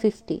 50।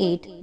8,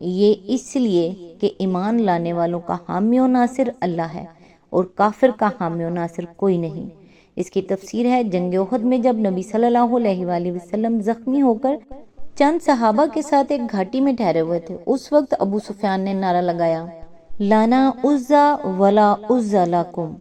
یہ اس لیے کہ ایمان لانے والوں کا حامی و ناصر اللہ ہے اور کافر کا حامی و ناصر کوئی نہیں۔ اس کی تفسیر ہے، جنگ احد میں جب نبی صلی اللہ علیہ وآلہ وسلم زخمی ہو کر چند صحابہ کے ساتھ ایک گھاٹی میں ٹھہرے ہوئے تھے، اس وقت ابو سفیان نے نعرہ لگایا، لانا عزا ولا عزا لکم،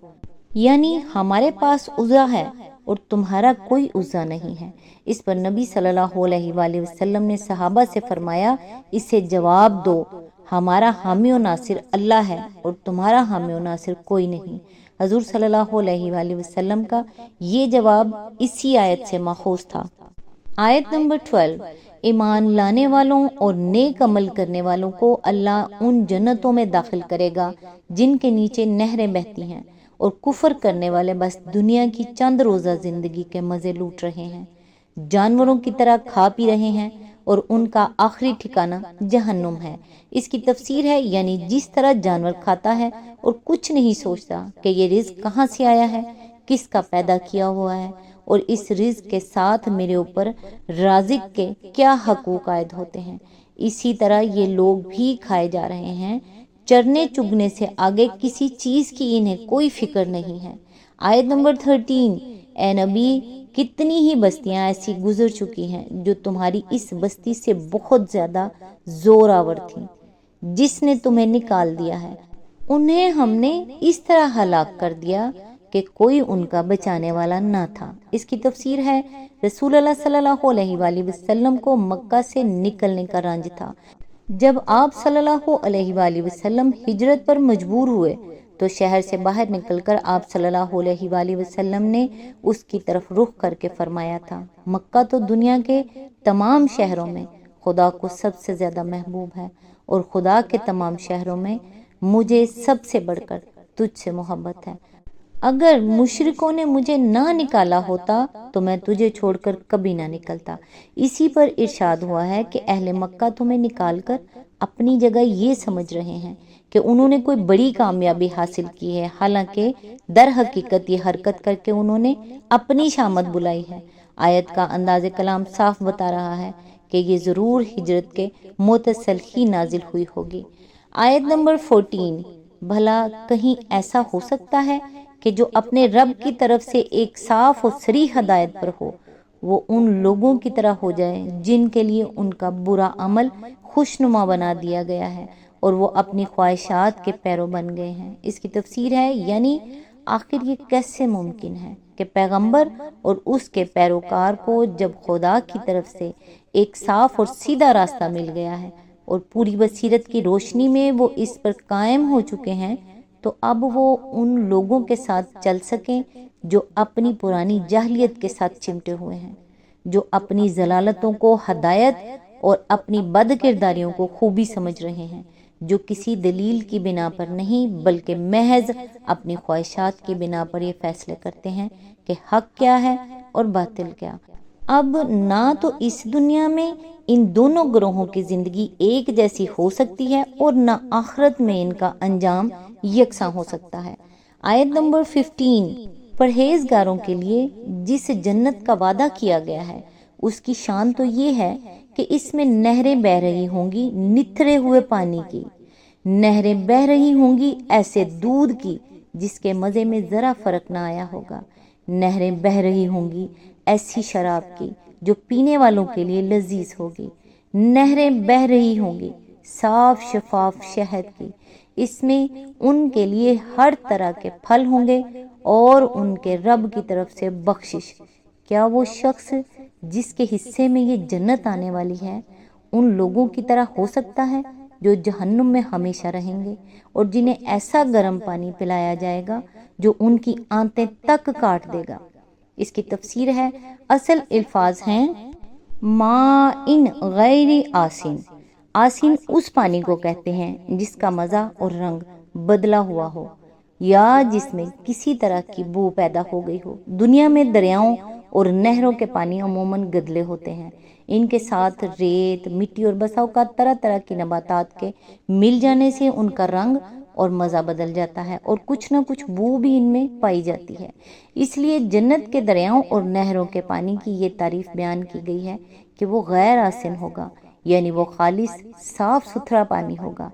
یعنی ہمارے پاس عزا ہے اور تمہارا کوئی عزا نہیں ہے۔ اس پر نبی صلی اللہ علیہ وآلہ وسلم نے صحابہ سے فرمایا، اسے جواب دو، ہمارا حامی و ناصر اللہ ہے اور تمہارا حامی و ناصر کوئی نہیں۔ حضور صلی اللہ علیہ وآلہ وسلم کا یہ جواب اسی آیت سے ماخوذ تھا۔ آیت نمبر 12، ایمان لانے والوں اور نیک عمل کرنے والوں کو اللہ ان جنتوں میں داخل کرے گا جن کے نیچے نہریں بہتی ہیں، اور کفر کرنے والے بس دنیا کی چند روزہ زندگی کے مزے لوٹ رہے ہیں، جانوروں کی طرح کھا پی رہے ہیں، اور ان کا آخری ٹھکانہ جہنم ہے۔ اس کی تفسیر ہے، یعنی جس طرح جانور کھاتا ہے اور کچھ نہیں سوچتا کہ یہ رزق کہاں سے آیا ہے، کس کا پیدا کیا ہوا ہے، اور اس رزق کے ساتھ میرے اوپر رازق کے کیا حقوق عائد ہوتے ہیں، اسی طرح یہ لوگ بھی کھائے جا رہے ہیں۔ چرنے چگنے سے آگے کسی چیز کی انہیں کوئی فکر نہیں ہے۔ آیت نمبر 13، اے نبی، کتنی ہی بستیاں ایسی گزر چکی ہیں جو تمہاری اس بستی سے بہت زیادہ زور آور تھیں، جس نے تمہیں نکال دیا ہے، انہیں ہم نے اس طرح ہلاک کر دیا کہ کوئی ان کا بچانے والا نہ تھا۔ اس کی تفسیر ہے، رسول اللہ صلی اللہ علیہ وآلہ وسلم کو مکہ سے نکلنے کا رنج تھا۔ جب آپ صلی اللہ علیہ وآلہ وسلم ہجرت پر مجبور ہوئے تو شہر سے باہر نکل کر آپ صلی اللہ علیہ وآلہ وسلم نے اس کی طرف رخ کر کے فرمایا تھا، مکہ تو دنیا کے تمام شہروں میں خدا کو سب سے زیادہ محبوب ہے، اور خدا کے تمام شہروں میں مجھے سب سے بڑھ کر تجھ سے محبت ہے۔ اگر مشرکوں نے مجھے نہ نکالا ہوتا تو میں تجھے چھوڑ کر کبھی نہ نکلتا۔ اسی پر ارشاد ہوا ہے کہ اہل مکہ تمہیں نکال کر اپنی جگہ یہ سمجھ رہے ہیں کہ انہوں نے کوئی بڑی کامیابی حاصل کی ہے، حالانکہ در حقیقت یہ حرکت کر کے انہوں نے اپنی شامت بلائی ہے۔ آیت کا انداز کلام صاف بتا رہا ہے کہ یہ ضرور ہجرت کے متصل ہی نازل ہوئی ہوگی۔ آیت نمبر 14، بھلا کہیں ایسا ہو سکتا ہے کہ جو اپنے رب کی طرف سے ایک صاف و صریح ہدایت پر ہو، وہ ان لوگوں کی طرح ہو جائے جن کے لیے ان کا برا عمل خوشنما بنا دیا گیا ہے اور وہ اپنی خواہشات کے پیرو بن گئے ہیں۔ اس کی تفسیر ہے، یعنی آخر یہ کیسے ممکن ہے کہ پیغمبر اور اس کے پیروکار کو جب خدا کی طرف سے ایک صاف اور سیدھا راستہ مل گیا ہے اور پوری بصیرت کی روشنی میں وہ اس پر قائم ہو چکے ہیں، تو اب وہ ان لوگوں کے ساتھ چل سکیں جو اپنی پرانی جاہلیت کے ساتھ چمٹے ہوئے ہیں، جو اپنی ضلالتوں کو ہدایت اور اپنی بد کرداریوں کو خوبی سمجھ رہے ہیں، جو کسی دلیل کی بنا پر نہیں بلکہ محض اپنی خواہشات کی بنا پر یہ فیصلے کرتے ہیں کہ حق کیا ہے اور باطل کیا۔ اب نہ تو اس دنیا میں ان دونوں گروہوں کی زندگی ایک جیسی ہو سکتی ہے اور نہ آخرت میں ان کا انجام یکساں ہو سکتا ہے۔ آیت نمبر 15، پرہیزگاروں کے لیے جس جنت کا وعدہ کیا گیا ہے اس کی شان تو یہ ہے کہ اس میں نہریں بہہ رہی ہوں گی نتھرے ہوئے پانی کی، نہریں بہہ رہی ہوں گی ایسے دودھ کی جس کے مزے میں ذرا فرق نہ آیا ہوگا، نہریں بہہ رہی ہوں گی ایسی شراب کی جو پینے والوں کے لیے لذیذ ہوگی، نہریں بہہ رہی ہوں گی صاف شفاف شہد کی، اس میں ان کے لیے ہر طرح کے پھل ہوں گے اور ان کے رب کی طرف سے بخشش۔ کیا وہ شخص جس کے حصے میں یہ جنت آنے والی ہے ان لوگوں کی طرح ہو سکتا ہے جو جہنم میں ہمیشہ رہیں گے اور جنہیں ایسا گرم پانی پلایا جائے گا جو ان کی آنتیں تک کاٹ دے گا؟ اس کی تفسیر ہے، اصل الفاظ ہیں ماء غیر آسن۔ آسن اس پانی کو کہتے ہیں جس کا مزہ اور رنگ بدلا ہوا ہو یا جس میں کسی طرح کی بو پیدا ہو گئی ہو۔ دنیا میں دریاؤں اور نہروں کے پانی عموماً گدلے ہوتے ہیں، ان کے ساتھ ریت، مٹی اور بسا اوقات طرح طرح کی نباتات کے مل جانے سے ان کا رنگ اور مزہ بدل جاتا ہے اور کچھ نہ کچھ بو بھی ان میں پائی جاتی ہے۔ اس لیے جنت کے دریاؤں اور نہروں کے پانی کی یہ تعریف بیان کی گئی ہے کہ وہ غیر آسن ہوگا، یعنی وہ خالص صاف ستھرا پانی ہوگا،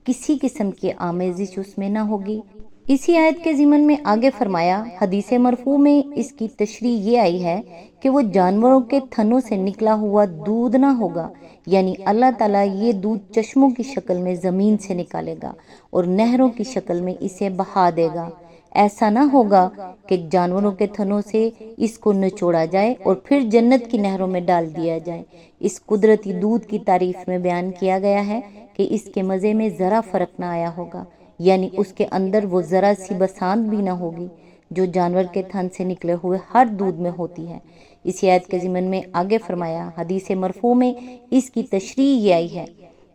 کسی قسم کی آمیزش اس میں نہ ہوگی۔ اسی آیت کے ضمن میں آگے فرمایا، حدیث مرفوع میں اس کی تشریح یہ آئی ہے کہ وہ جانوروں کے تھنوں سے نکلا ہوا دودھ نہ ہوگا، یعنی اللہ تعالیٰ یہ دودھ چشموں کی شکل میں زمین سے نکالے گا اور نہروں کی شکل میں اسے بہا دے گا۔ ایسا نہ ہوگا کہ جانوروں کے تھنوں سے اس کو نچوڑا جائے اور پھر جنت کی نہروں میں ڈال دیا جائے۔ اس قدرتی دودھ کی تعریف میں بیان کیا گیا ہے کہ اس کے مزے میں ذرا فرق نہ آیا ہوگا، یعنی اس کے اندر وہ ذرا سی بسانت بھی نہ ہوگی جو جانور کے تھن سے نکلے ہوئے ہر دودھ میں ہوتی ہے۔ اسی آیت کے ضمن میں آگے فرمایا، حدیث مرفوع میں اس کی تشریح یہ آئی ہے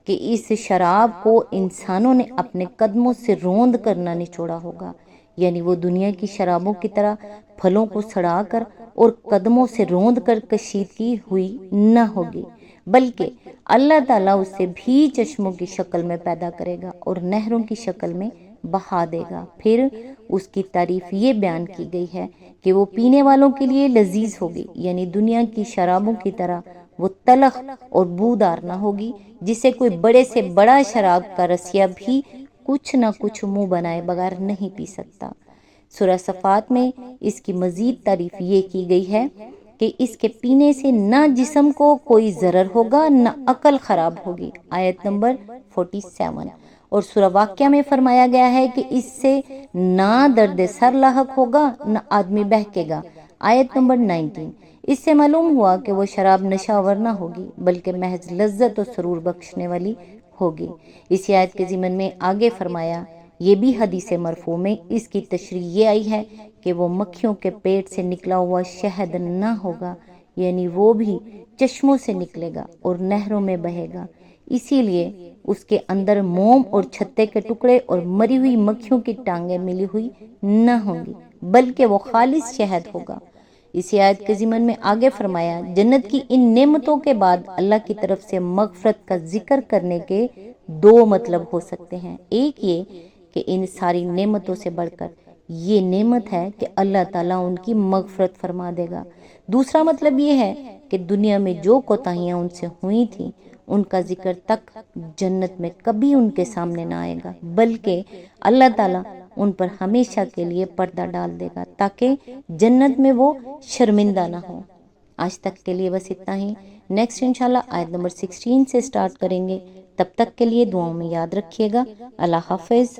کہ اس شراب کو انسانوں نے اپنے قدموں سے روند کر نہ نچوڑا ہوگا، یعنی وہ دنیا کی شرابوں کی طرح پھلوں کو سڑا کر اور قدموں سے روند کر کشیدگی ہوئی نہ ہوگی، بلکہ اللہ تعالیٰ اسے بھی چشموں کی شکل میں پیدا کرے گا اور نہروں کی شکل میں بہا دے گا۔ پھر اس کی تعریف یہ بیان کی گئی ہے کہ وہ پینے والوں کے لیے لذیذ ہوگی، یعنی دنیا کی شرابوں کی طرح وہ تلخ اور بودار نہ ہوگی جسے کوئی بڑے سے بڑا شراب کا رسیا بھی کچھ نہ کچھ منہ بنائے بغیر نہیں پی سکتا۔ سورہ صفات میں اس کی مزید تعریف یہ کی گئی ہے کہ اس کے پینے سے نہ جسم کو کوئی ضرر ہوگا نہ عقل خراب ہوگی، آیت نمبر 47۔ اور سورہ واقعہ میں فرمایا گیا ہے کہ اس سے نہ درد سر لاحق ہوگا نہ آدمی بہکے گا، آیت نمبر 19۔ اس سے معلوم ہوا کہ وہ شراب نشہ آور نہ ہوگی بلکہ محض لذت و سرور بخشنے والی ہوگی۔ اسی آیت کے ضمن میں آگے فرمایا، یہ بھی حدیث مرفوع میں اس کی تشریح یہ آئی ہے کہ وہ مکھیوں کے پیٹ سے نکلا ہوا شہد نہ ہوگا، یعنی وہ بھی چشموں سے نکلے گا اور نہروں میں بہے گا، اسی لیے اس کے اندر موم اور چھتے کے ٹکڑے اور مری ہوئی مکھیوں کی ٹانگیں ملی ہوئی نہ ہوں گی، بلکہ وہ خالص شہد ہوگا۔ اسی آیت کے ضمن میں آگے فرمایا، جنت کی ان نعمتوں کے بعد اللہ کی طرف سے مغفرت کا ذکر کرنے کے دو مطلب ہو سکتے ہیں۔ ایک یہ کہ ان ساری نعمتوں سے بڑھ کر یہ نعمت ہے کہ اللہ تعالیٰ ان کی مغفرت فرما دے گا۔ دوسرا مطلب یہ ہے کہ دنیا میں جو کوتاہیاں ان سے ہوئی تھیں ان کا ذکر تک جنت میں کبھی ان کے سامنے نہ آئے گا، بلکہ اللہ تعالیٰ ان پر ہمیشہ کے لیے پردہ ڈال دے گا تاکہ جنت میں وہ شرمندہ نہ ہو۔ آج تک کے لیے بس اتنا ہی، نیکسٹ انشاءاللہ آیت نمبر 16 سے سٹارٹ کریں گے۔ تب تک کے لیے دعاؤں میں یاد رکھیے گا۔ اللہ حافظ۔